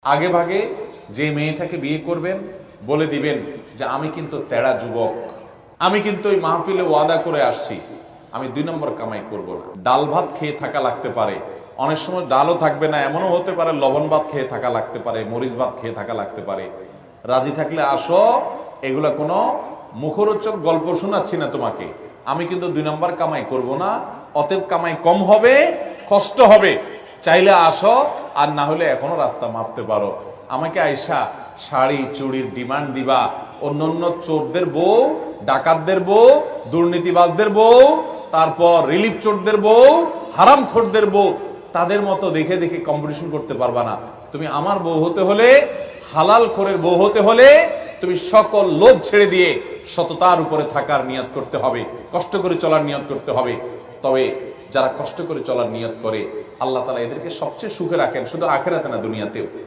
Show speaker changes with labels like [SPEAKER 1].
[SPEAKER 1] আগে ভাগে যে মেয়েটাকে বিয়ে করবেন বলে দিবেন যে আমি কিন্তু তেড়া যুবক, আমি কিন্তু ওই মাহফিলে ওয়াদা করে আসছি, আমি 2 নম্বর কামাই করব না। ডাল ভাত খেয়ে থাকা লাগতে পারে, অনেক সময় ডালও থাকবে না, এমনও হতে পারে লবণ ভাত খেয়ে থাকা লাগতে পারে, মরিচ ভাত খেয়ে থাকা লাগতে পারে। রাজি থাকলে আসো, এগুলা কোনো মুখরোচক গল্প শোনাচ্ছি না তোমাকে। আমি কিন্তু 2 নম্বর কামাই করব না, অতএব কামাই কম হবে, কষ্ট হবে। চাইলে আসো, আর না হলে এখনো রাস্তা মাপতে পারো। আমাকে আইসা শাড়ি চুড়ির ডিমান্ড দিবা, অন্যান্য চোরদের বউ, ডাকাতদের বউ, দুর্নীতিবাজদের বউ, তারপর রিলিফ চোরদের বউ, হারামখোরদের বউ, তাদের মতো দেখে দেখে কম্পিটিশন করতে পারবা না। তুমি আমার বউ হতে হলে, হালাল খোরের বউ হতে হলে তুমি সকল লোভ ছেড়ে দিয়ে সততার উপরে থাকার নিয়ত করতে হবে, কষ্ট করে চলার নিয়ত করতে হবে। তবে যারা কষ্ট করে চলার নিয়ত করে, আল্লাহ তাআলা এদেরকে সবচেয়ে সুখে রাখেন, শুধু আখিরাতে না, দুনিয়াতেও।